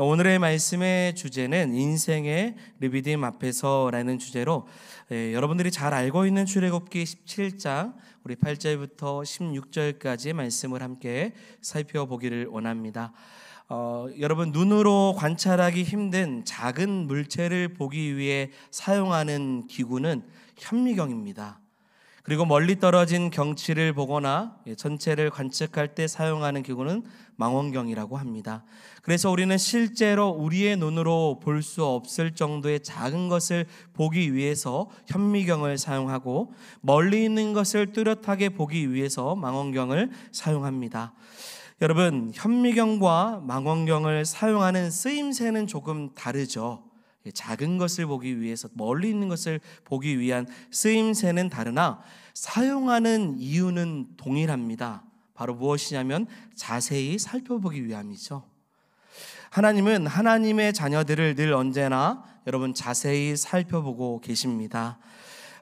오늘의 말씀의 주제는 인생의 르비딤 앞에서라는 주제로 여러분들이 잘 알고 있는 출애굽기 17장 우리 8절부터 16절까지의 말씀을 함께 살펴보기를 원합니다. 여러분, 눈으로 관찰하기 힘든 작은 물체를 보기 위해 사용하는 기구는 현미경입니다. 그리고 멀리 떨어진 경치를 보거나 전체를 관측할 때 사용하는 기구는 망원경이라고 합니다. 그래서 우리는 실제로 우리의 눈으로 볼 수 없을 정도의 작은 것을 보기 위해서 현미경을 사용하고, 멀리 있는 것을 뚜렷하게 보기 위해서 망원경을 사용합니다. 여러분, 현미경과 망원경을 사용하는 쓰임새는 조금 다르죠. 작은 것을 보기 위해서, 멀리 있는 것을 보기 위한 쓰임새는 다르나 사용하는 이유는 동일합니다. 바로 무엇이냐면 자세히 살펴보기 위함이죠. 하나님은 하나님의 자녀들을 늘 언제나 여러분 자세히 살펴보고 계십니다.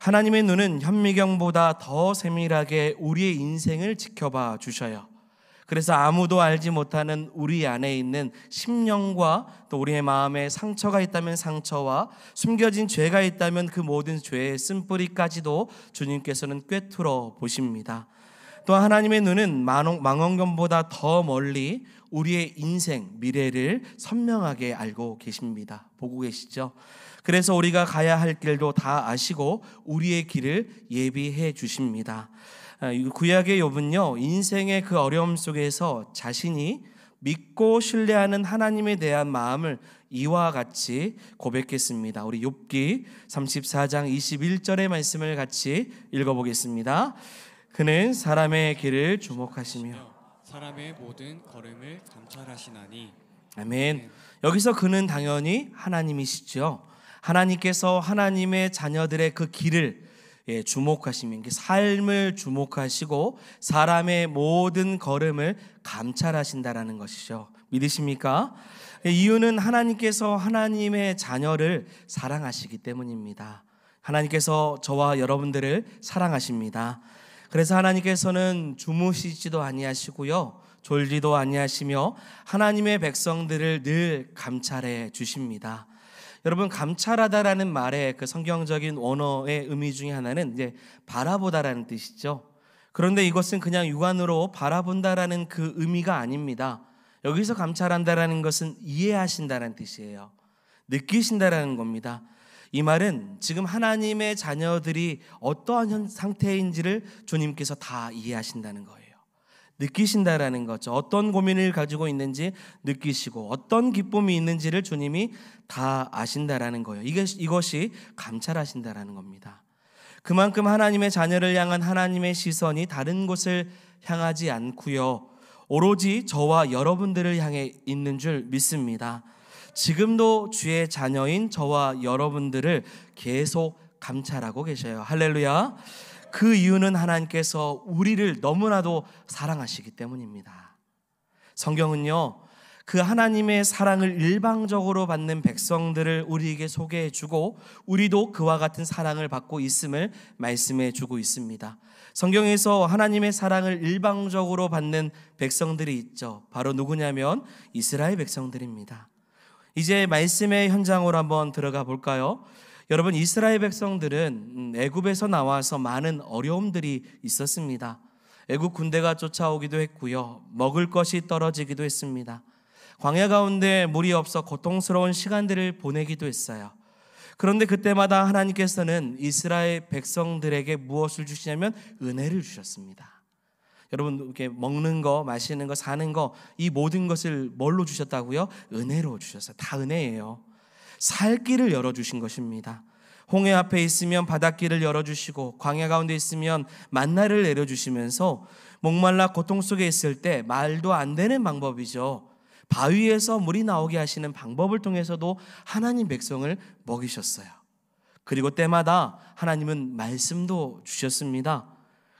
하나님의 눈은 현미경보다 더 세밀하게 우리의 인생을 지켜봐 주셔요. 그래서 아무도 알지 못하는 우리 안에 있는 심령과 또 우리의 마음에 상처가 있다면 상처와 숨겨진 죄가 있다면 그 모든 죄의 쓴뿌리까지도 주님께서는 꿰뚫어 보십니다. 또 하나님의 눈은 망원경보다 더 멀리 우리의 인생, 미래를 선명하게 알고 계십니다. 보고 계시죠? 그래서 우리가 가야 할 길도 다 아시고 우리의 길을 예비해 주십니다. 구약의 욥은요, 인생의 그 어려움 속에서 자신이 믿고 신뢰하는 하나님에 대한 마음을 이와 같이 고백했습니다. 우리 욥기 34장 21절의 말씀을 같이 읽어보겠습니다. 그는 사람의 길을 주목하시며 사람의 모든 걸음을 감찰하시나니. 아멘. 여기서 그는 당연히 하나님이시죠. 하나님께서 하나님의 자녀들의 그 길을 주목하시면 삶을 주목하시고 사람의 모든 걸음을 감찰하신다라는 것이죠. 믿으십니까? 이유는 하나님께서 하나님의 자녀를 사랑하시기 때문입니다. 하나님께서 저와 여러분들을 사랑하십니다. 그래서 하나님께서는 주무시지도 아니하시고요, 졸지도 아니하시며 하나님의 백성들을 늘 감찰해 주십니다. 여러분, 감찰하다라는 말의 그 성경적인 원어의 의미 중에 하나는 이제 바라보다라는 뜻이죠. 그런데 이것은 그냥 육안으로 바라본다라는 그 의미가 아닙니다. 여기서 감찰한다라는 것은 이해하신다라는 뜻이에요. 느끼신다라는 겁니다. 이 말은 지금 하나님의 자녀들이 어떠한 상태인지를 주님께서 다 이해하신다는 거예요. 느끼신다라는 거죠. 어떤 고민을 가지고 있는지 느끼시고 어떤 기쁨이 있는지를 주님이 다 아신다라는 거예요. 이것이 감찰하신다라는 겁니다. 그만큼 하나님의 자녀를 향한 하나님의 시선이 다른 곳을 향하지 않고요, 오로지 저와 여러분들을 향해 있는 줄 믿습니다. 지금도 주의 자녀인 저와 여러분들을 계속 감찰하고 계셔요. 할렐루야. 그 이유는 하나님께서 우리를 너무나도 사랑하시기 때문입니다. 성경은요, 그 하나님의 사랑을 일방적으로 받는 백성들을 우리에게 소개해 주고 우리도 그와 같은 사랑을 받고 있음을 말씀해 주고 있습니다. 성경에서 하나님의 사랑을 일방적으로 받는 백성들이 있죠. 바로 누구냐면 이스라엘 백성들입니다. 이제 말씀의 현장으로 한번 들어가 볼까요? 여러분, 이스라엘 백성들은 애굽에서 나와서 많은 어려움들이 있었습니다. 애굽 군대가 쫓아오기도 했고요, 먹을 것이 떨어지기도 했습니다. 광야 가운데 물이 없어 고통스러운 시간들을 보내기도 했어요. 그런데 그때마다 하나님께서는 이스라엘 백성들에게 무엇을 주시냐면 은혜를 주셨습니다. 여러분, 이렇게 먹는 거, 마시는 거, 사는 거, 이 모든 것을 뭘로 주셨다고요? 은혜로 주셨어요. 다 은혜예요. 살 길을 열어주신 것입니다. 홍해 앞에 있으면 바닷길을 열어주시고 광야 가운데 있으면 만나를 내려주시면서 목말라 고통 속에 있을 때 말도 안 되는 방법이죠, 바위에서 물이 나오게 하시는 방법을 통해서도 하나님 백성을 먹이셨어요. 그리고 때마다 하나님은 말씀도 주셨습니다.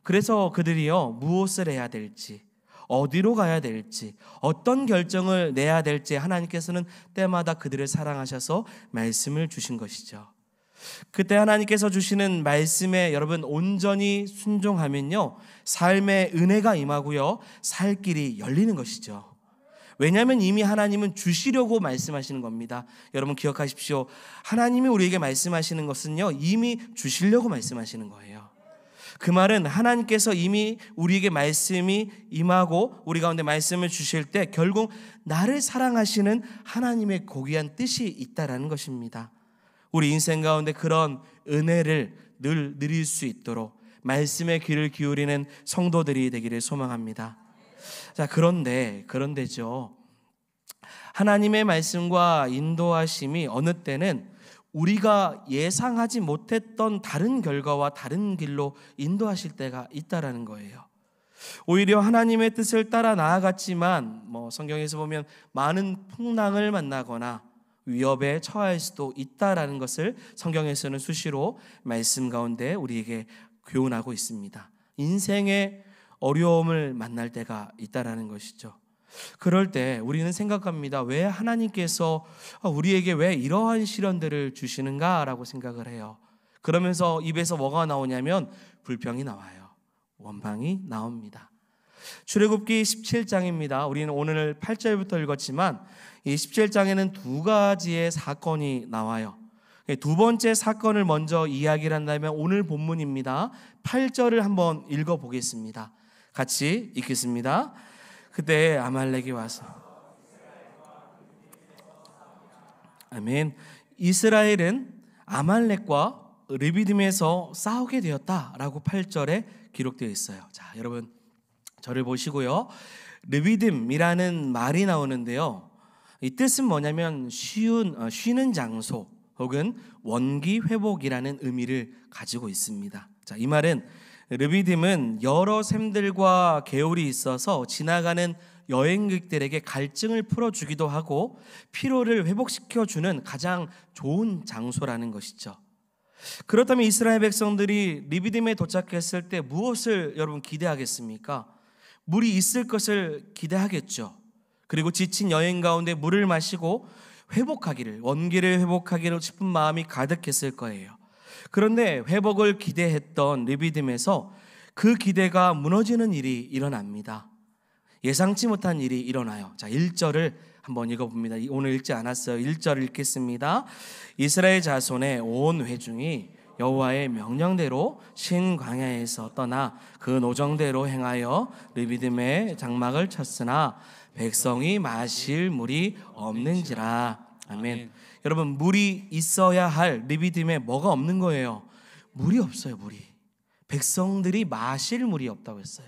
그래서 그들이요, 무엇을 해야 될지, 어디로 가야 될지, 어떤 결정을 내야 될지 하나님께서는 때마다 그들을 사랑하셔서 말씀을 주신 것이죠. 그때 하나님께서 주시는 말씀에 여러분 온전히 순종하면요, 삶의 은혜가 임하고요, 살 길이 열리는 것이죠. 왜냐하면 이미 하나님은 주시려고 말씀하시는 겁니다. 여러분 기억하십시오. 하나님이 우리에게 말씀하시는 것은요, 이미 주시려고 말씀하시는 거예요. 그 말은 하나님께서 이미 우리에게 말씀이 임하고 우리 가운데 말씀을 주실 때 결국 나를 사랑하시는 하나님의 고귀한 뜻이 있다라는 것입니다. 우리 인생 가운데 그런 은혜를 늘 누릴 수 있도록 말씀의 귀를 기울이는 성도들이 되기를 소망합니다. 자, 그런데죠. 하나님의 말씀과 인도하심이 어느 때는 우리가 예상하지 못했던 다른 결과와 다른 길로 인도하실 때가 있다라는 거예요. 오히려 하나님의 뜻을 따라 나아갔지만 성경에서 보면 많은 풍랑을 만나거나 위협에 처할 수도 있다라는 것을 성경에서는 수시로 말씀 가운데 우리에게 교훈하고 있습니다. 인생의 어려움을 만날 때가 있다라는 것이죠. 그럴 때 우리는 생각합니다. 왜 하나님께서 우리에게 왜 이러한 시련들을 주시는가라고 생각을 해요. 그러면서 입에서 뭐가 나오냐면 불평이 나와요. 원망이 나옵니다. 출애굽기 17장입니다. 우리는 오늘 8절부터 읽었지만 이 17장에는 두 가지의 사건이 나와요. 두 번째 사건을 먼저 이야기를 한다면 오늘 본문입니다. 8절을 한번 읽어보겠습니다. 같이 읽겠습니다. 그때 아말렉이 와서 아멘. 이스라엘은 아말렉과 르비딤에서 싸우게 되었다라고 8절에 기록되어 있어요. 자, 여러분 저를 보시고요. 르비딤이라는 말이 나오는데요. 이 뜻은 뭐냐면 쉬는 장소 혹은 원기 회복이라는 의미를 가지고 있습니다. 자, 이 말은 르비딤은 여러 샘들과 개울이 있어서 지나가는 여행객들에게 갈증을 풀어주기도 하고 피로를 회복시켜주는 가장 좋은 장소라는 것이죠. 그렇다면 이스라엘 백성들이 르비딤에 도착했을 때 무엇을 여러분 기대하겠습니까? 물이 있을 것을 기대하겠죠. 그리고 지친 여행 가운데 물을 마시고 회복하기를, 원기를 회복하기로 싶은 마음이 가득했을 거예요. 그런데 회복을 기대했던 르비딤에서 그 기대가 무너지는 일이 일어납니다. 예상치 못한 일이 일어나요. 자, 1절을 한번 읽어봅니다. 오늘 읽지 않았어요. 1절 읽겠습니다. 이스라엘 자손의 온 회중이 여호와의 명령대로 신 광야에서 떠나 그 노정대로 행하여 르비딤의 장막을 쳤으나 백성이 마실 물이 없는지라. 아멘. 여러분 물이 있어야 할 르비딤에 뭐가 없는 거예요? 물이 없어요. 물이. 백성들이 마실 물이 없다고 했어요.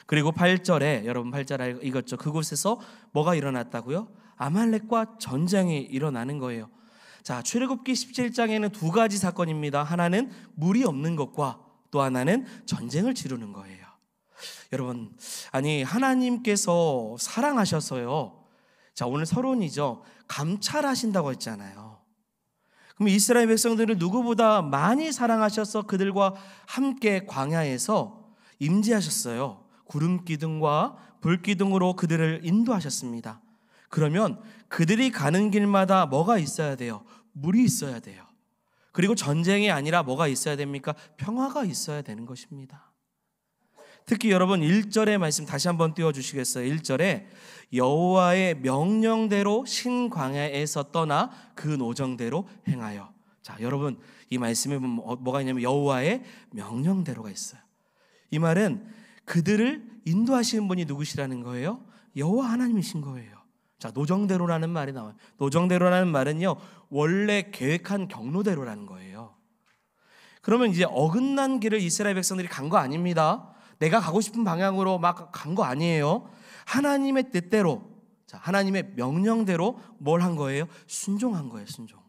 그리고 8절에 여러분 8절 읽었죠. 그곳에서 뭐가 일어났다고요? 아말렉과 전쟁이 일어나는 거예요. 자, 출애굽기 17장에는 두 가지 사건입니다. 하나는 물이 없는 것과 또 하나는 전쟁을 치르는 거예요. 여러분, 아니 하나님께서 사랑하셔서요. 자, 오늘 서론이죠. 감찰하신다고 했잖아요. 그럼 이스라엘 백성들을 누구보다 많이 사랑하셔서 그들과 함께 광야에서 임재하셨어요. 구름 기둥과 불 기둥으로 그들을 인도하셨습니다. 그러면 그들이 가는 길마다 뭐가 있어야 돼요? 물이 있어야 돼요. 그리고 전쟁이 아니라 뭐가 있어야 됩니까? 평화가 있어야 되는 것입니다. 특히 여러분 1절의 말씀 다시 한번 띄워주시겠어요? 1절에 여호와의 명령대로 신광야에서 떠나 그 노정대로 행하여. 자, 여러분 이 말씀에 보면 뭐가 있냐면 여호와의 명령대로가 있어요. 이 말은 그들을 인도하시는 분이 누구시라는 거예요? 여호와 하나님이신 거예요. 자, 노정대로라는 말이 나와요. 노정대로라는 말은요, 원래 계획한 경로대로라는 거예요. 그러면 이제 어긋난 길을 이스라엘 백성들이 간 거 아닙니다. 내가 가고 싶은 방향으로 막 간 거 아니에요. 하나님의 뜻대로, 자, 하나님의 명령대로 뭘 한 거예요? 순종한 거예요. 순종.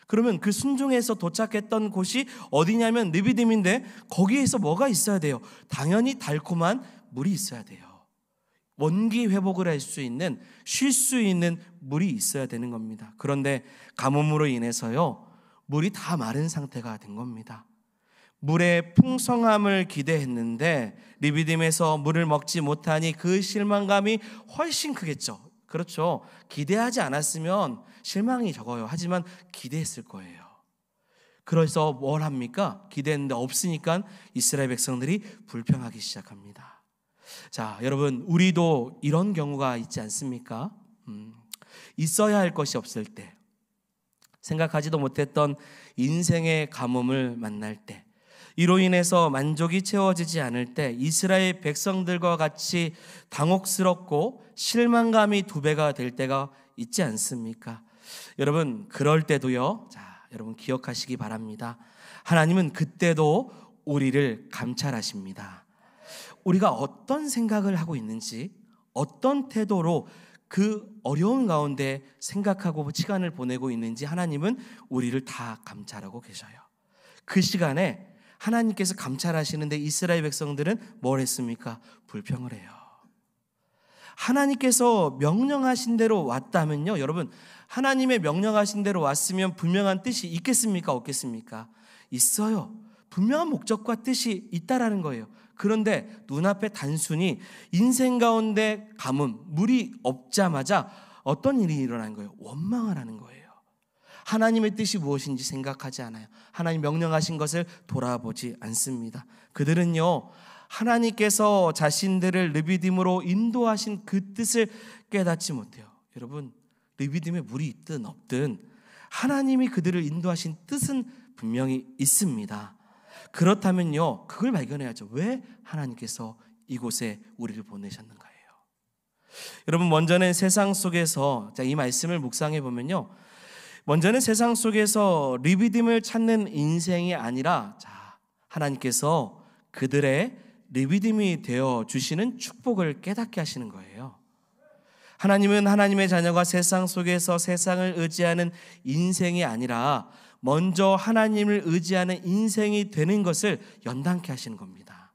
그러면 그 순종에서 도착했던 곳이 어디냐면 르비딤인데 거기에서 뭐가 있어야 돼요? 당연히 달콤한 물이 있어야 돼요. 원기 회복을 할 수 있는, 쉴 수 있는 물이 있어야 되는 겁니다. 그런데 가뭄으로 인해서요, 물이 다 마른 상태가 된 겁니다. 물의 풍성함을 기대했는데 르비딤에서 물을 먹지 못하니 그 실망감이 훨씬 크겠죠. 그렇죠. 기대하지 않았으면 실망이 적어요. 하지만 기대했을 거예요. 그래서 뭘 합니까? 기대했는데 없으니까 이스라엘 백성들이 불평하기 시작합니다. 자, 여러분, 우리도 이런 경우가 있지 않습니까? 있어야 할 것이 없을 때, 생각하지도 못했던 인생의 가뭄을 만날 때, 이로 인해서 만족이 채워지지 않을 때 이스라엘 백성들과 같이 당혹스럽고 실망감이 2배가 될 때가 있지 않습니까? 여러분, 그럴 때도요, 자, 여러분 기억하시기 바랍니다. 하나님은 그때도 우리를 감찰하십니다. 우리가 어떤 생각을 하고 있는지, 어떤 태도로 그 어려운 가운데 생각하고 시간을 보내고 있는지 하나님은 우리를 다 감찰하고 계셔요. 그 시간에 하나님께서 감찰하시는데 이스라엘 백성들은 뭘 했습니까? 불평을 해요. 하나님께서 명령하신 대로 왔다면요, 여러분, 하나님의 명령하신 대로 왔으면 분명한 뜻이 있겠습니까? 없겠습니까? 있어요. 분명한 목적과 뜻이 있다라는 거예요. 그런데 눈앞에 단순히 인생 가운데 가뭄, 물이 없자마자 어떤 일이 일어난 거예요? 원망을 하는 거예요. 하나님의 뜻이 무엇인지 생각하지 않아요. 하나님 명령하신 것을 돌아보지 않습니다. 그들은요, 하나님께서 자신들을 르비딤으로 인도하신 그 뜻을 깨닫지 못해요. 여러분, 르비딤에 물이 있든 없든 하나님이 그들을 인도하신 뜻은 분명히 있습니다. 그렇다면요, 그걸 발견해야죠. 왜 하나님께서 이곳에 우리를 보내셨는가요? 여러분, 먼저는 세상 속에서, 자, 이 말씀을 묵상해 보면요, 먼저는 세상 속에서 르비딤을 찾는 인생이 아니라, 자, 하나님께서 그들의 르비딤이 되어 주시는 축복을 깨닫게 하시는 거예요. 하나님은 하나님의 자녀가 세상 속에서 세상을 의지하는 인생이 아니라 먼저 하나님을 의지하는 인생이 되는 것을 연단케 하시는 겁니다.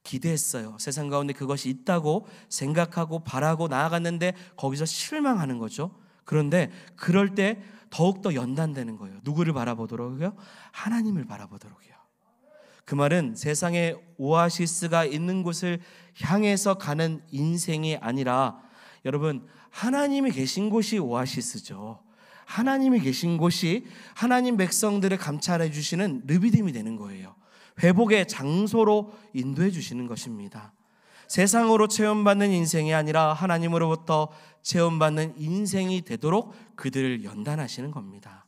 기대했어요. 세상 가운데 그것이 있다고 생각하고 바라고 나아갔는데 거기서 실망하는 거죠. 그런데 그럴 때 더욱더 연단되는 거예요. 누구를 바라보도록요? 하나님을 바라보도록요. 그 말은 세상에 오아시스가 있는 곳을 향해서 가는 인생이 아니라, 여러분, 하나님이 계신 곳이 오아시스죠. 하나님이 계신 곳이 하나님 백성들을 감찰해 주시는 르비딤이 되는 거예요. 회복의 장소로 인도해 주시는 것입니다. 세상으로 체험받는 인생이 아니라 하나님으로부터 체험받는 인생이 되도록 그들을 연단하시는 겁니다.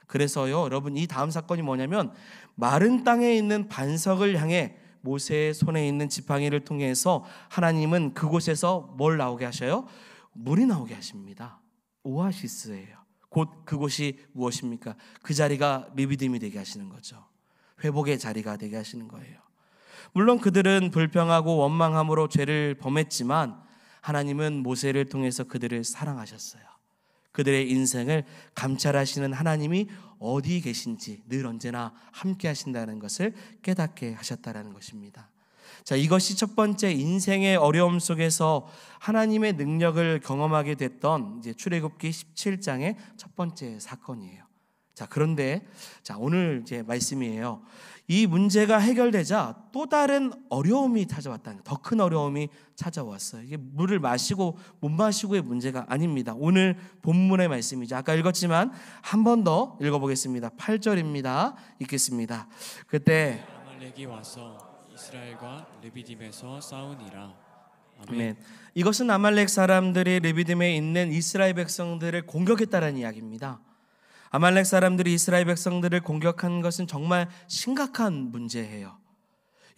그래서요, 여러분, 이 다음 사건이 뭐냐면, 마른 땅에 있는 반석을 향해 모세의 손에 있는 지팡이를 통해서 하나님은 그곳에서 뭘 나오게 하셔요? 물이 나오게 하십니다. 오아시스예요. 곧 그곳이 무엇입니까? 그 자리가 르비딤이 되게 하시는 거죠. 회복의 자리가 되게 하시는 거예요. 물론 그들은 불평하고 원망함으로 죄를 범했지만 하나님은 모세를 통해서 그들을 사랑하셨어요. 그들의 인생을 감찰하시는 하나님이 어디 계신지 늘 언제나 함께 하신다는 것을 깨닫게 하셨다는 것입니다. 자, 이것이 첫 번째 인생의 어려움 속에서 하나님의 능력을 경험하게 됐던 이제 출애굽기 17장의 첫 번째 사건이에요. 자, 그런데 자, 오늘 이제 말씀이에요. 이 문제가 해결되자 또 다른 어려움이 찾아왔다는, 더 큰 어려움이 찾아왔어요. 이게 물을 마시고 못 마시고의 문제가 아닙니다. 오늘 본문의 말씀이죠. 아까 읽었지만 한 번 더 읽어보겠습니다. 8절입니다. 읽겠습니다. 그때 아말렉이 와서 이스라엘과 르비딤에서 싸우니라. 아멘. 이것은 아말렉 사람들이 르비딤에 있는 이스라엘 백성들을 공격했다는 이야기입니다. 아말렉 사람들이 이스라엘 백성들을 공격한 것은 정말 심각한 문제예요.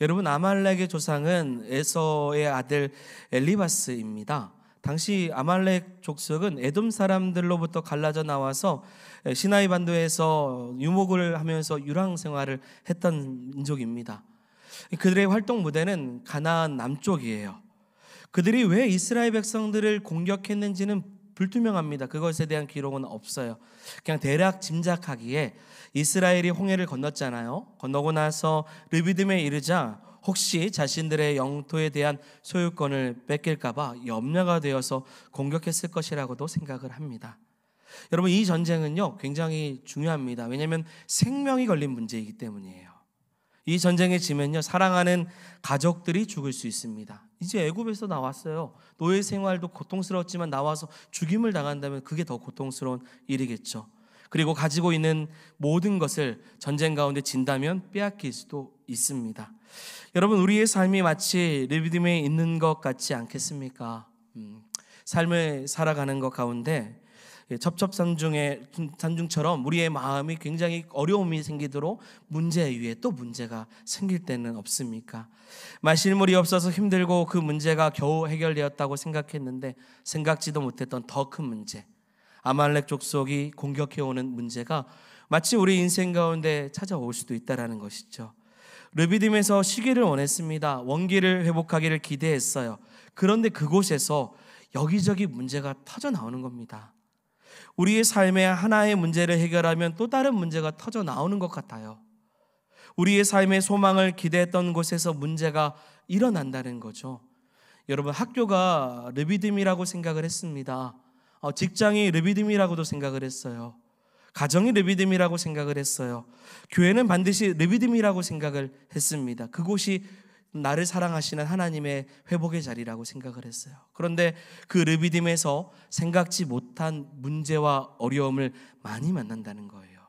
여러분, 아말렉의 조상은 에서의 아들 엘리바스입니다. 당시 아말렉 족속은 에돔 사람들로부터 갈라져 나와서 시나이 반도에서 유목을 하면서 유랑 생활을 했던 민족입니다. 그들의 활동 무대는 가나안 남쪽이에요. 그들이 왜 이스라엘 백성들을 공격했는지는 불투명합니다. 그것에 대한 기록은 없어요. 그냥 대략 짐작하기에 이스라엘이 홍해를 건넜잖아요. 건너고 나서 르비딤에 이르자 혹시 자신들의 영토에 대한 소유권을 뺏길까 봐 염려가 되어서 공격했을 것이라고도 생각을 합니다. 여러분, 이 전쟁은요 굉장히 중요합니다. 왜냐하면 생명이 걸린 문제이기 때문이에요. 이 전쟁에 지면요 사랑하는 가족들이 죽을 수 있습니다. 이제 애굽에서 나왔어요. 노예 생활도 고통스러웠지만 나와서 죽임을 당한다면 그게 더 고통스러운 일이겠죠. 그리고 가지고 있는 모든 것을 전쟁 가운데 진다면 빼앗길 수도 있습니다. 여러분, 우리의 삶이 마치 르비딤에 있는 것 같지 않겠습니까? 삶을 살아가는 것 가운데 첩첩산중처럼 우리의 마음이 굉장히 어려움이 생기도록 문제 위에 또 문제가 생길 때는 없습니까? 마실 물이 없어서 힘들고 그 문제가 겨우 해결되었다고 생각했는데 생각지도 못했던 더 큰 문제, 아말렉 족속이 공격해오는 문제가 마치 우리 인생 가운데 찾아올 수도 있다는 것이죠. 르비딤에서 쉬기를 원했습니다. 원기를 회복하기를 기대했어요. 그런데 그곳에서 여기저기 문제가 터져 나오는 겁니다. 우리의 삶에 하나의 문제를 해결하면 또 다른 문제가 터져 나오는 것 같아요. 우리의 삶의 소망을 기대했던 곳에서 문제가 일어난다는 거죠. 여러분, 학교가 르비딤이라고 생각을 했습니다. 직장이 르비딤이라고도 생각을 했어요. 가정이 르비딤이라고 생각을 했어요. 교회는 반드시 르비딤이라고 생각을 했습니다. 그곳이 나를 사랑하시는 하나님의 회복의 자리라고 생각을 했어요. 그런데 그 르비딤에서 생각지 못한 문제와 어려움을 많이 만난다는 거예요.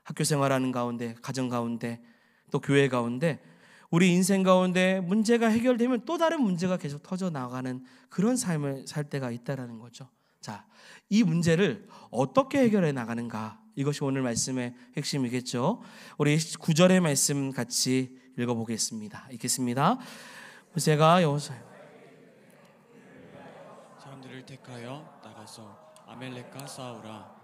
학교 생활하는 가운데, 가정 가운데, 또 교회 가운데 우리 인생 가운데 문제가 해결되면 또 다른 문제가 계속 터져 나가는 그런 삶을 살 때가 있다는 거죠. 자, 이 문제를 어떻게 해결해 나가는가? 이것이 오늘 말씀의 핵심이겠죠. 우리 9절의 말씀 같이 읽어보겠습니다. 읽겠습니다. 모세가 여호수아 사람들을 택하여 나가서 아멜렉과 싸우라.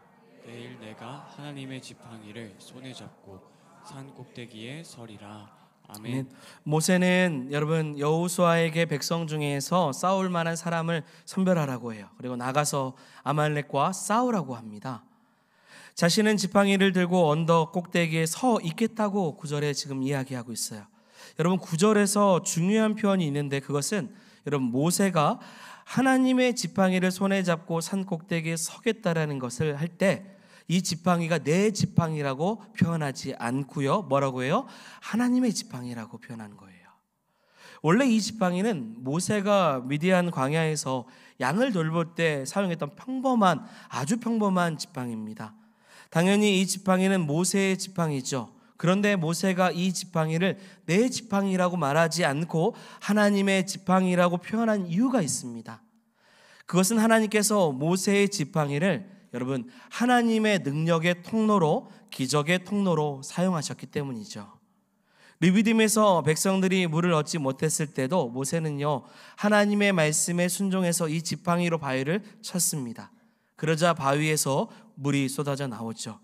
내일 내가 하나님의 지팡이를 손에 잡고 산 꼭대기에 서리라. 아멘. 모세는 여러분 여호수아에게 백성 중에서 싸울 만한 사람을 선별하라고 해요. 그리고 나가서 아말렉과 싸우라고 합니다. 자신은 지팡이를 들고 언덕 꼭대기에 서 있겠다고 9절에 지금 이야기하고 있어요. 여러분, 9절에서 중요한 표현이 있는데 그것은 여러분 모세가 하나님의 지팡이를 손에 잡고 산 꼭대기에 서겠다라는 것을 할 때 이 지팡이가 내 지팡이라고 표현하지 않고요. 뭐라고 해요? 하나님의 지팡이라고 표현한 거예요. 원래 이 지팡이는 모세가 미디안 광야에서 양을 돌볼 때 사용했던 아주 평범한 지팡이입니다. 당연히 이 지팡이는 모세의 지팡이죠. 그런데 모세가 이 지팡이를 내 지팡이라고 말하지 않고 하나님의 지팡이라고 표현한 이유가 있습니다. 그것은 하나님께서 모세의 지팡이를 여러분 하나님의 능력의 통로로, 기적의 통로로 사용하셨기 때문이죠. 르비딤에서 백성들이 물을 얻지 못했을 때도 모세는요 하나님의 말씀에 순종해서 이 지팡이로 바위를 쳤습니다. 그러자 바위에서 물이 쏟아져 나오죠.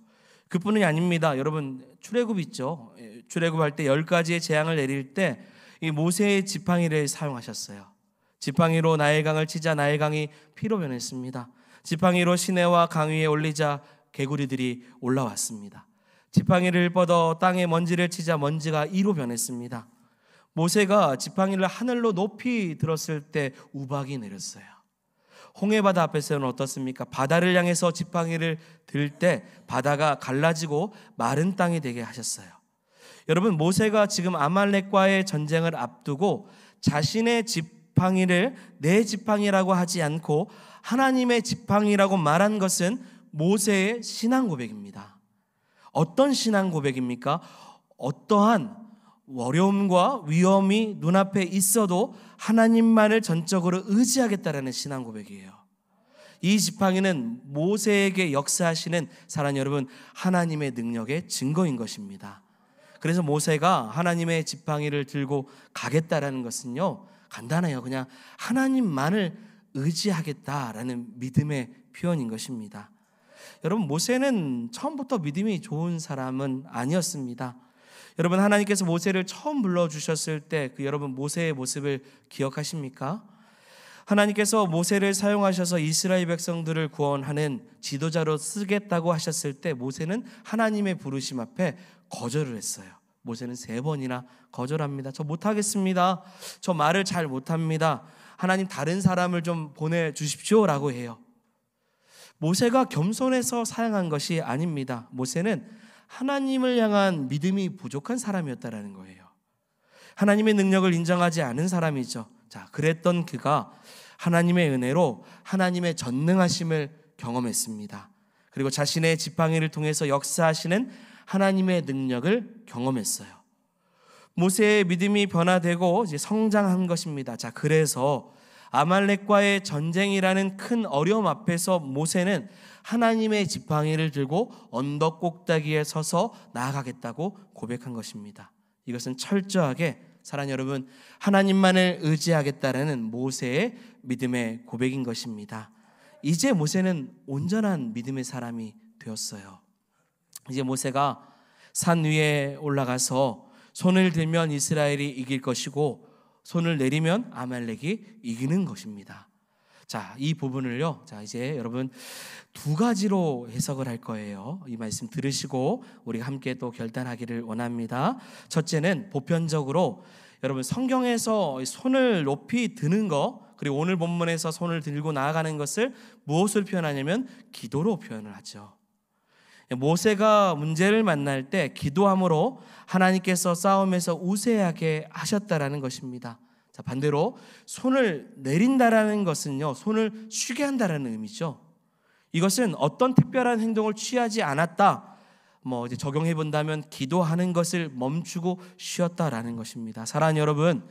그뿐이 아닙니다. 여러분, 출애굽 있죠. 출애굽할 때 10가지의 재앙을 내릴 때 이 모세의 지팡이를 사용하셨어요. 지팡이로 나일강을 치자 나일강이 피로 변했습니다. 지팡이로 시내와 강 위에 올리자 개구리들이 올라왔습니다. 지팡이를 뻗어 땅에 먼지를 치자 먼지가 이로 변했습니다. 모세가 지팡이를 하늘로 높이 들었을 때 우박이 내렸어요. 홍해바다 앞에서는 어떻습니까? 바다를 향해서 지팡이를 들 때 바다가 갈라지고 마른 땅이 되게 하셨어요. 여러분, 모세가 지금 아말렉과의 전쟁을 앞두고 자신의 지팡이를 내 지팡이라고 하지 않고 하나님의 지팡이라고 말한 것은 모세의 신앙 고백입니다. 어떤 신앙 고백입니까? 어떠한 어려움과 위험이 눈앞에 있어도 하나님만을 전적으로 의지하겠다라는 신앙 고백이에요. 이 지팡이는 모세에게 역사하시는 사랑 여러분 하나님의 능력의 증거인 것입니다. 그래서 모세가 하나님의 지팡이를 들고 가겠다라는 것은요 간단해요. 그냥 하나님만을 의지하겠다라는 믿음의 표현인 것입니다. 여러분, 모세는 처음부터 믿음이 좋은 사람은 아니었습니다. 여러분, 하나님께서 모세를 처음 불러주셨을 때 그 여러분 모세의 모습을 기억하십니까? 하나님께서 모세를 사용하셔서 이스라엘 백성들을 구원하는 지도자로 쓰겠다고 하셨을 때 모세는 하나님의 부르심 앞에 거절을 했어요. 모세는 3번이나 거절합니다. 저 못하겠습니다. 저 말을 잘 못합니다. 하나님 다른 사람을 좀 보내주십시오 라고 해요. 모세가 겸손해서 사용한 것이 아닙니다. 모세는 하나님을 향한 믿음이 부족한 사람이었다라는 거예요. 하나님의 능력을 인정하지 않은 사람이죠. 자, 그랬던 그가 하나님의 은혜로 하나님의 전능하심을 경험했습니다. 그리고 자신의 지팡이를 통해서 역사하시는 하나님의 능력을 경험했어요. 모세의 믿음이 변화되고 이제 성장한 것입니다. 자, 그래서 아말렉과의 전쟁이라는 큰 어려움 앞에서 모세는 하나님의 지팡이를 들고 언덕 꼭대기에 서서 나아가겠다고 고백한 것입니다. 이것은 철저하게 사랑하는 여러분, 하나님만을 의지하겠다라는 모세의 믿음의 고백인 것입니다. 이제 모세는 온전한 믿음의 사람이 되었어요. 이제 모세가 산 위에 올라가서 손을 들면 이스라엘이 이길 것이고 손을 내리면 아말렉이 이기는 것입니다. 자, 이 부분을요, 자, 이제 여러분 두 가지로 해석을 할 거예요. 이 말씀 들으시고 우리가 함께 또 결단하기를 원합니다. 첫째는 보편적으로 여러분 성경에서 손을 높이 드는 거, 그리고 오늘 본문에서 손을 들고 나아가는 것을 무엇을 표현하냐면 기도로 표현을 하죠. 모세가 문제를 만날 때 기도함으로 하나님께서 싸움에서 우세하게 하셨다라는 것입니다. 자, 반대로 손을 내린다라는 것은요, 손을 쉬게 한다라는 의미죠. 이것은 어떤 특별한 행동을 취하지 않았다, 이제 적용해 본다면 기도하는 것을 멈추고 쉬었다라는 것입니다. 사랑하는 여러분,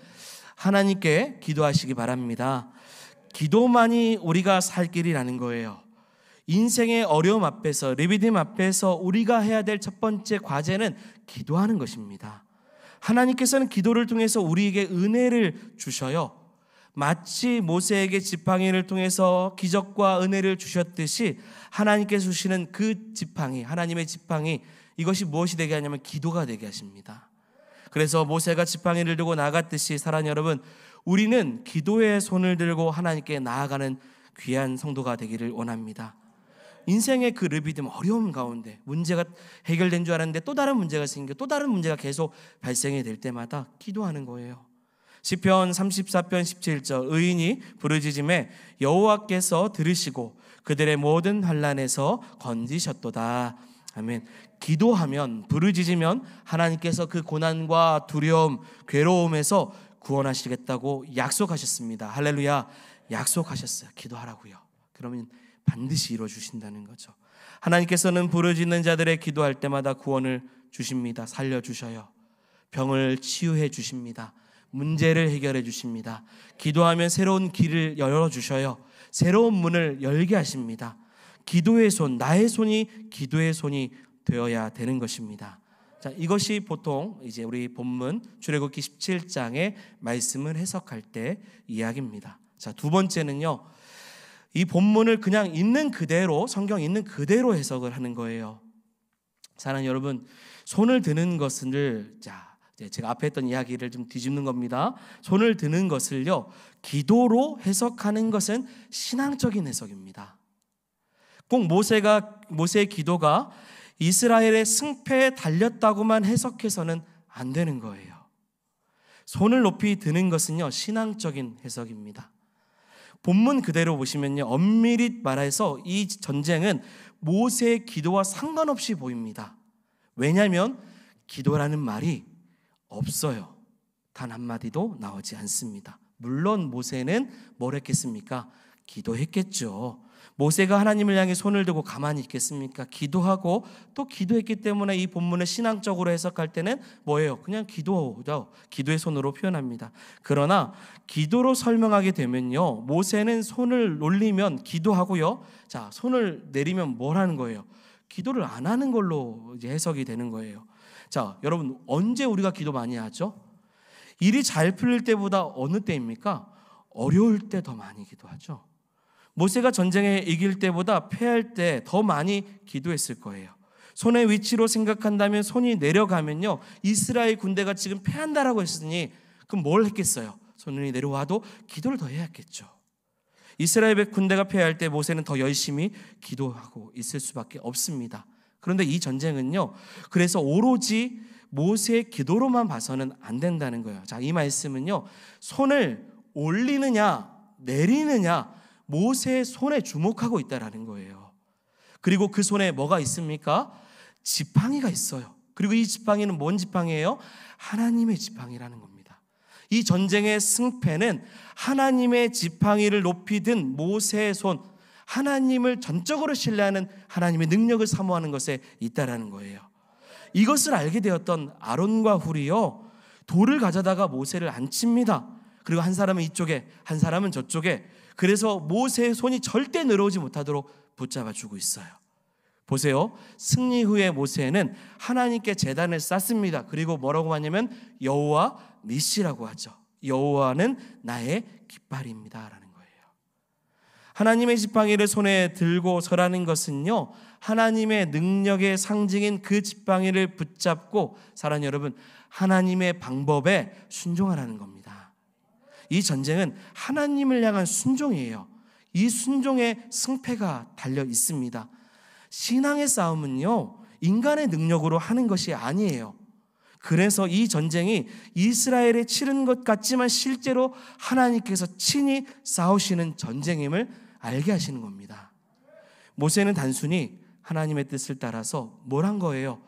하나님께 기도하시기 바랍니다. 기도만이 우리가 살 길이라는 거예요. 인생의 어려움 앞에서, 리비딤 앞에서 우리가 해야 될 첫 번째 과제는 기도하는 것입니다. 하나님께서는 기도를 통해서 우리에게 은혜를 주셔요. 마치 모세에게 지팡이를 통해서 기적과 은혜를 주셨듯이 하나님께서 주시는 그 지팡이, 하나님의 지팡이, 이것이 무엇이 되게 하냐면 기도가 되게 하십니다. 그래서 모세가 지팡이를 들고 나갔듯이 사랑하는 여러분, 우리는 기도의 손을 들고 하나님께 나아가는 귀한 성도가 되기를 원합니다. 인생의 그 르비딤, 어려움 가운데 문제가 해결된 줄 알았는데 또 다른 문제가 생겨, 또 다른 문제가 계속 발생이 될 때마다 기도하는 거예요. 시편 34편 17절, 의인이 부르짖음에 여호와께서 들으시고 그들의 모든 환난에서 건지셨도다. 아멘. 기도하면, 부르짖으면 하나님께서 그 고난과 두려움, 괴로움에서 구원하시겠다고 약속하셨습니다. 할렐루야. 약속하셨어요. 기도하라고요. 그러면 반드시 이루어주신다는 거죠. 하나님께서는 부르짖는 자들의 기도할 때마다 구원을 주십니다. 살려주셔요. 병을 치유해 주십니다. 문제를 해결해 주십니다. 기도하면 새로운 길을 열어주셔요. 새로운 문을 열게 하십니다. 기도의 손, 나의 손이 기도의 손이 되어야 되는 것입니다. 자, 이것이 보통 이제 우리 본문 출애굽기 17장의 말씀을 해석할 때 이야기입니다. 자, 두 번째는요, 이 본문을 그냥 있는 그대로, 성경 있는 그대로 해석을 하는 거예요. 사랑하는 여러분, 손을 드는 것을, 자, 제가 앞에 했던 이야기를 좀 뒤집는 겁니다. 손을 드는 것을요, 기도로 해석하는 것은 신앙적인 해석입니다. 꼭 모세의 기도가 이스라엘의 승패에 달렸다고만 해석해서는 안 되는 거예요. 손을 높이 드는 것은요, 신앙적인 해석입니다. 본문 그대로 보시면요, 엄밀히 말해서 이 전쟁은 모세의 기도와 상관없이 보입니다. 왜냐하면 기도라는 말이 없어요. 단 한마디도 나오지 않습니다. 물론 모세는 뭘 했겠습니까? 기도했겠죠. 모세가 하나님을 향해 손을 들고 가만히 있겠습니까? 기도하고 또 기도했기 때문에 이 본문을 신앙적으로 해석할 때는 뭐예요? 그냥 기도죠. 기도의 손으로 표현합니다. 그러나 기도로 설명하게 되면요, 모세는 손을 올리면 기도하고요, 자, 손을 내리면 뭘 하는 거예요? 기도를 안 하는 걸로 이제 해석이 되는 거예요. 자, 여러분, 언제 우리가 기도 많이 하죠? 일이 잘 풀릴 때보다 어느 때입니까? 어려울 때 더 많이 기도하죠. 모세가 전쟁에 이길 때보다 패할 때 더 많이 기도했을 거예요. 손의 위치로 생각한다면 손이 내려가면요, 이스라엘 군대가 지금 패한다라고 했으니 그럼 뭘 했겠어요? 손이 내려와도 기도를 더 해야겠죠. 이스라엘 군대가 패할 때 모세는 더 열심히 기도하고 있을 수밖에 없습니다. 그런데 이 전쟁은요, 그래서 오로지 모세의 기도로만 봐서는 안 된다는 거예요. 자, 이 말씀은요, 손을 올리느냐 내리느냐, 모세의 손에 주목하고 있다라는 거예요. 그리고 그 손에 뭐가 있습니까? 지팡이가 있어요. 그리고 이 지팡이는 뭔 지팡이예요? 하나님의 지팡이라는 겁니다. 이 전쟁의 승패는 하나님의 지팡이를 높이 든 모세의 손, 하나님을 전적으로 신뢰하는 하나님의 능력을 사모하는 것에 있다라는 거예요. 이것을 알게 되었던 아론과 훌이요, 돌을 가져다가 모세를 앉힙니다. 그리고 한 사람은 이쪽에, 한 사람은 저쪽에. 그래서 모세의 손이 절대 늘어오지 못하도록 붙잡아주고 있어요. 보세요. 승리 후에 모세는 하나님께 제단을 쌓습니다. 그리고 뭐라고 하냐면 여호와 니시라고 하죠. 여호와는 나의 깃발입니다 라는 거예요. 하나님의 지팡이를 손에 들고 서라는 것은요, 하나님의 능력의 상징인 그 지팡이를 붙잡고 사랑하는 여러분, 하나님의 방법에 순종하라는 겁니다. 이 전쟁은 하나님을 향한 순종이에요. 이 순종에 승패가 달려 있습니다. 신앙의 싸움은요, 인간의 능력으로 하는 것이 아니에요. 그래서 이 전쟁이 이스라엘이 치른 것 같지만 실제로 하나님께서 친히 싸우시는 전쟁임을 알게 하시는 겁니다. 모세는 단순히 하나님의 뜻을 따라서 뭘 한 거예요?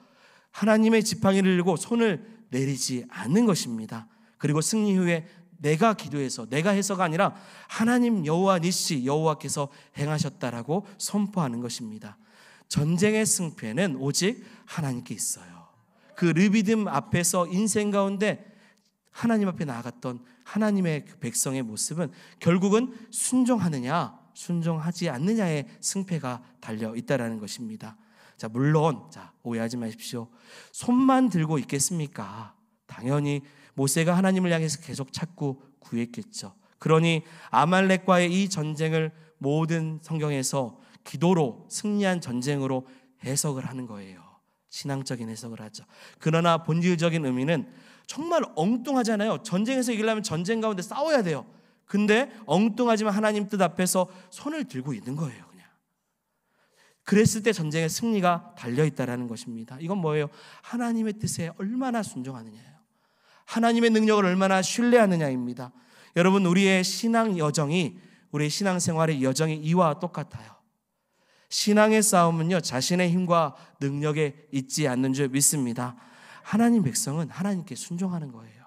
하나님의 지팡이를 들고 손을 내리지 않는 것입니다. 그리고 승리 후에 내가 기도해서, 내가 해서가 아니라 하나님 여호와 니시, 여호와께서 행하셨다라고 선포하는 것입니다. 전쟁의 승패는 오직 하나님께 있어요. 그 르비딤 앞에서 인생 가운데 하나님 앞에 나아갔던 하나님의 그 백성의 모습은 결국은 순종하느냐 순종하지 않느냐의 승패가 달려 있다라는 것입니다. 자, 물론 오해하지 마십시오. 손만 들고 있겠습니까? 당연히 모세가 하나님을 향해서 계속 찾고 구했겠죠. 그러니 아말렉과의 이 전쟁을 모든 성경에서 기도로 승리한 전쟁으로 해석을 하는 거예요. 신앙적인 해석을 하죠. 그러나 본질적인 의미는 정말 엉뚱하잖아요. 전쟁에서 이기려면 전쟁 가운데 싸워야 돼요. 근데 엉뚱하지만 하나님 뜻 앞에서 손을 들고 있는 거예요. 그냥. 그랬을 때 전쟁의 승리가 달려있다는 것입니다. 이건 뭐예요? 하나님의 뜻에 얼마나 순종하느냐예요. 하나님의 능력을 얼마나 신뢰하느냐입니다. 여러분, 우리의 신앙 여정이, 우리의 신앙생활의 여정이 이와 똑같아요. 신앙의 싸움은요, 자신의 힘과 능력에 있지 않는 줄 믿습니다. 하나님 백성은 하나님께 순종하는 거예요.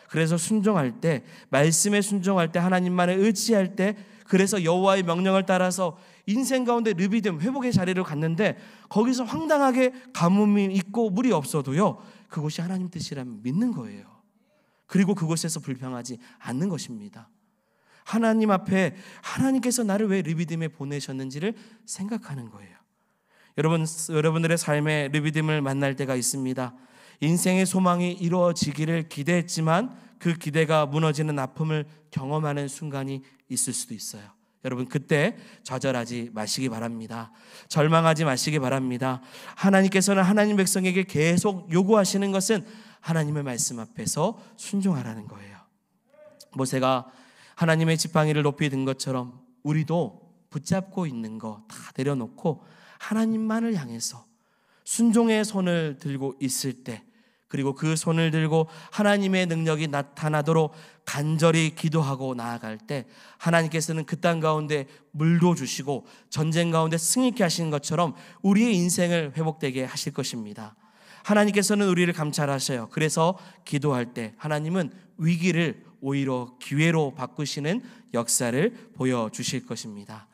그래서 순종할 때, 말씀에 순종할 때, 하나님만을 의지할 때, 그래서 여호와의 명령을 따라서 인생 가운데 르비딤 회복의 자리를 갔는데 거기서 황당하게 가뭄이 있고 물이 없어도요, 그곳이 하나님 뜻이라면 믿는 거예요. 그리고 그곳에서 불평하지 않는 것입니다. 하나님 앞에 하나님께서 나를 왜 르비딤에 보내셨는지를 생각하는 거예요. 여러분들의 삶에 르비딤을 만날 때가 있습니다. 인생의 소망이 이루어지기를 기대했지만 그 기대가 무너지는 아픔을 경험하는 순간이 있을 수도 있어요. 여러분, 그때 좌절하지 마시기 바랍니다. 절망하지 마시기 바랍니다. 하나님께서는 하나님 백성에게 계속 요구하시는 것은 하나님의 말씀 앞에서 순종하라는 거예요. 모세가 하나님의 지팡이를 높이 든 것처럼 우리도 붙잡고 있는 거 다 내려놓고 하나님만을 향해서 순종의 손을 들고 있을 때, 그리고 그 손을 들고 하나님의 능력이 나타나도록 간절히 기도하고 나아갈 때 하나님께서는 그 땅 가운데 물도 주시고 전쟁 가운데 승리케 하시는 것처럼 우리의 인생을 회복되게 하실 것입니다. 하나님께서는 우리를 감찰하셔요. 그래서 기도할 때 하나님은 위기를 오히려 기회로 바꾸시는 역사를 보여주실 것입니다.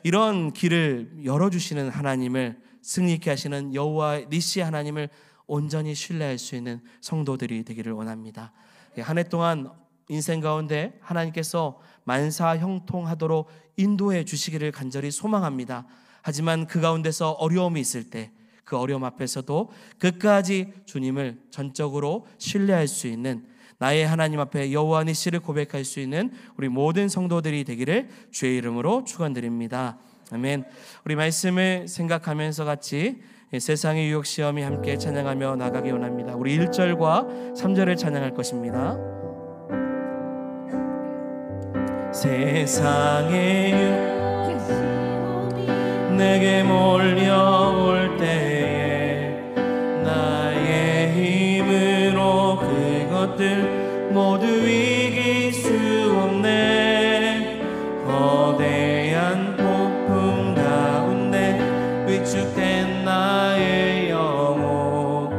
이런 길을 열어주시는 하나님을, 승리케 하시는 여호와 니시 하나님을 온전히 신뢰할 수 있는 성도들이 되기를 원합니다. 한 해 동안 인생 가운데 하나님께서 만사 형통하도록 인도해 주시기를 간절히 소망합니다. 하지만 그 가운데서 어려움이 있을 때, 그 어려움 앞에서도 끝까지 주님을 전적으로 신뢰할 수 있는, 나의 하나님 앞에 여호와 니시를 고백할 수 있는 우리 모든 성도들이 되기를 주의 이름으로 축원드립니다. 아멘. 우리 말씀을 생각하면서 같이 세상의 유혹 시험이 함께 찬양하며 나가기 원합니다. 우리 1절과 3절을 찬양할 것입니다. 세상의 유혹 내게 몰려올 때에 나의 힘으로 그것들 모두 이길 수 없네. 거대한 폭풍 가운데 위축된 나의 영혼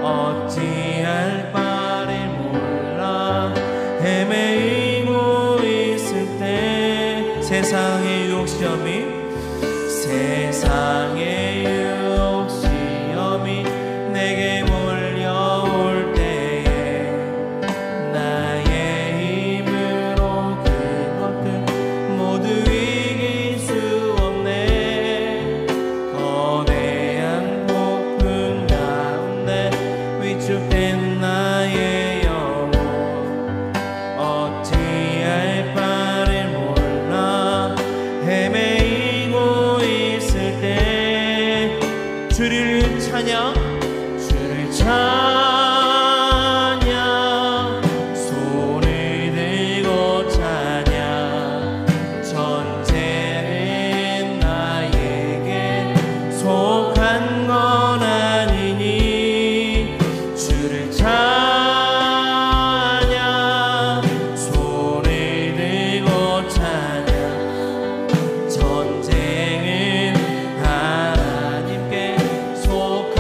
어찌할 바를 몰라 헤매이고 있을 때 세상의 유혹 시험이 주를 찬양, 주를 찬양, 손을 들고 찬양. 전쟁은 나에게 속한 건 아니니 주를 찬양, 손을 들고 찬양. 전쟁은 하나님께 속한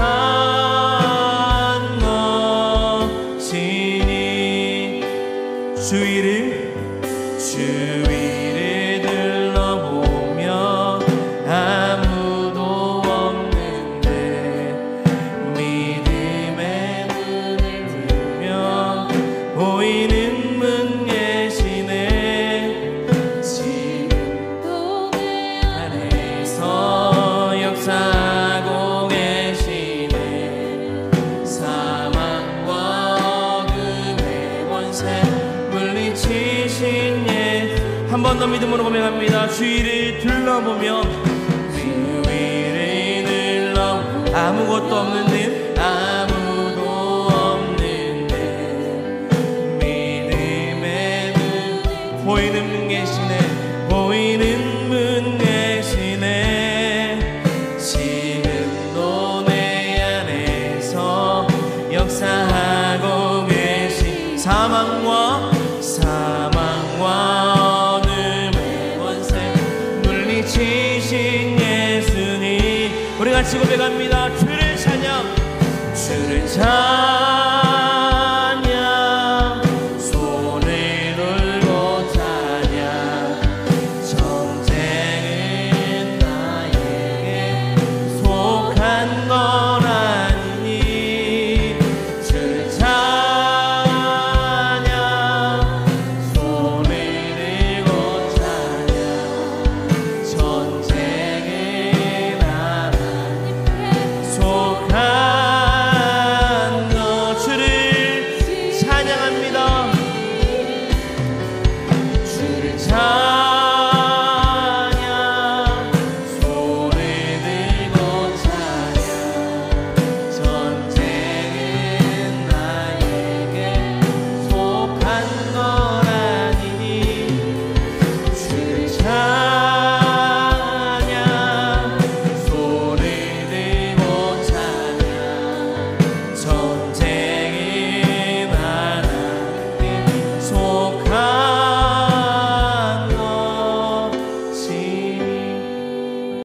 것이니 주위를 둘러보며 아무도 없는데 믿음의 눈을 들면 보이는 분 계시네. 지금도 내 안에서 역사하고 계시네. 사망과 어둠의 권세 물리치신 예. 한 번 더 믿음으로 고백합니다. 주위를 둘러보며 아무것도 없는데 믿음의 눈 보이는 분 계시네. 보이는 분 계시네. 지금도 내 안에서 역사하고 계신 사망과 어둠의 권세 물리치신 예수님. 우리 같이 고백합니다. 주를 찬양, 주를 찬양.